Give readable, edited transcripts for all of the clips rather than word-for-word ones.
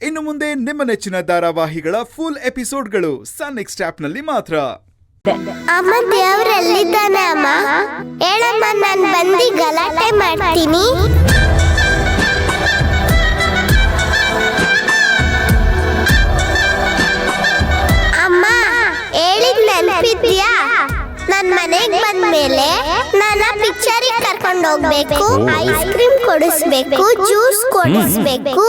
ಇನ್ನು ಮುಂದೆ ನಿಮ್ಮ ನೆಚ್ಚಿನ ಧಾರಾವಾಹಿಗಳ ಫುಲ್ ಎಪಿಸೋಡ್ಗಳು ಸನ್ ನೆಕ್ಸ್ಟ್ ಆಪ್ನಲ್ಲಿ ಮಾತ್ರ. ಅಮ್ಮ ದೇವರೆಲ್ಲಿದ್ದಾನೆ ಅಮ್ಮ? ಹೇಳಮ್ಮ, ನಾನು ಬಂದು ಗಲಾಟೆ ಮಾಡ್ತೀನಿ. ಅಮ್ಮ ಹೇಳಿದ್ ನೆನಪಿದ್ಯಾ? ನನ್ ಮನೆಗೆ ಬಂದ್ಮೇಲೆ ನನ್ನ ಪಿಕ್ಚರಿಗೆ ಕರ್ಕೊಂಡು ಹೋಗ್ಬೇಕು, ಐಸ್ ಕ್ರೀಮ್ ಕೊಡಿಸ್ಬೇಕು, ಜ್ಯೂಸ್ ಕೊಡಿಸ್ಬೇಕು.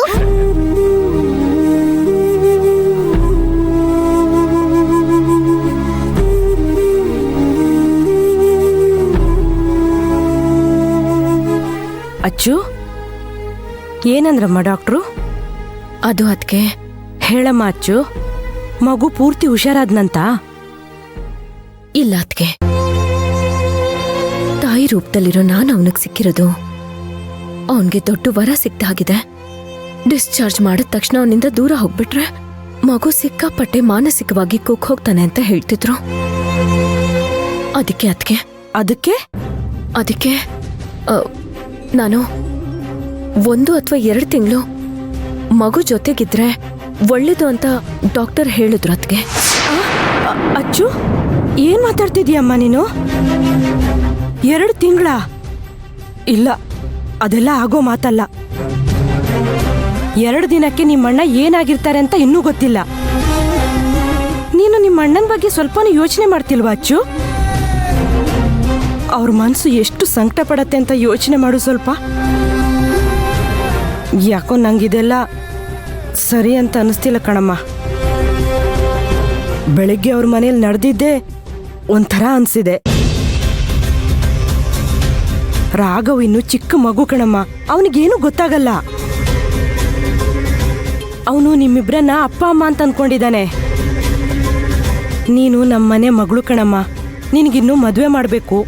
ಅಚ್ಚು, ಏನಂದ್ರಮ್ಮ ಡಾಕ್ಟ್ರು? ಅದು ಅದಕ್ಕೆ ಹೇಳಮ್ಮ ಅಚ್ಚು, ಮಗು ಪೂರ್ತಿ ಹುಷಾರಾದ್ನಂತ? ಇಲ್ಲ ಅದ್ಕೆ, ತಾಯಿ ರೂಪದಲ್ಲಿರೋ ನಾನು ಅವನಿಗೆ ಸಿಕ್ಕಿರೋದು ಅವನಿಗೆ ದೊಡ್ಡ ವರ ಸಿಕ್ತಾಗಿದೆ. ಡಿಸ್ಚಾರ್ಜ್ ಮಾಡಿದ ತಕ್ಷಣ ಅವನಿಂದ ದೂರ ಹೋಗ್ಬಿಟ್ರೆ ಮಗು ಸಿಕ್ಕಾಪಟ್ಟೆ ಮಾನಸಿಕವಾಗಿ ಕುಕ್ ಹೋಗ್ತಾನೆ ಅಂತ ಹೇಳ್ತಿದ್ರು. ಅದಕ್ಕೆ ಅದಕ್ಕೆ ಅದಕ್ಕೆ ಅದಕ್ಕೆ ನಾನು 1 ಅಥವಾ 2 ತಿಂಗಳು ಮಗು ಜೊತೆಗಿದ್ರೆ ಒಳ್ಳೇದು ಅಂತ ಡಾಕ್ಟರ್ ಹೇಳಿದ್ರು. ಅದಕ್ಕೆ ಅಚ್ಚು, ಏನ್ ಮಾತಾಡ್ತಿದೀಯಮ್ಮ ನೀನು? 2 ತಿಂಗಳ? ಇಲ್ಲ, ಅದೆಲ್ಲ ಆಗೋ ಮಾತಲ್ಲ. 2 ದಿನಕ್ಕೆ ನಿಮ್ಮಣ್ಣ ಏನಾಗಿರ್ತಾರೆ ಅಂತ ಇನ್ನೂ ಗೊತ್ತಿಲ್ಲ. ನೀನು ನಿಮ್ಮಣ್ಣನ ಬಗ್ಗೆ ಸ್ವಲ್ಪನೂ ಯೋಚನೆ ಮಾಡ್ತಿಲ್ವಾ ಅಚ್ಚು? ಅವ್ರ ಮನಸ್ಸು ಎಷ್ಟು ಸಂಕಟ ಪಡತ್ತೆ ಅಂತ ಯೋಚನೆ ಮಾಡು ಸ್ವಲ್ಪ. ಯಾಕೋ ನಂಗಿದೆಲ್ಲ ಸರಿ ಅಂತ ಅನಿಸ್ತಿಲ್ಲ ಕಣಮ್ಮ. ಬೆಳಿಗ್ಗೆ ಅವ್ರ ಮನೇಲಿ ನಡೆದಿದ್ದೆ ಒಂಥರ ಅನ್ಸಿದೆ. ರಾಘವ್ ಇನ್ನು ಚಿಕ್ಕ ಮಗು ಕಣಮ್ಮ, ಅವನಿಗೇನು ಗೊತ್ತಾಗಲ್ಲ. ಅವನು ನಿಮ್ಮಿಬ್ರನ್ನ ಅಪ್ಪ ಅಮ್ಮ ಅಂತ ಅನ್ಕೊಂಡಿದ್ದಾನೆ. ನೀನು ನಮ್ಮನೆ ಮಗಳು ಕಣಮ್ಮ, ನಿನಗಿನ್ನೂ ಮದುವೆ ಮಾಡಬೇಕು.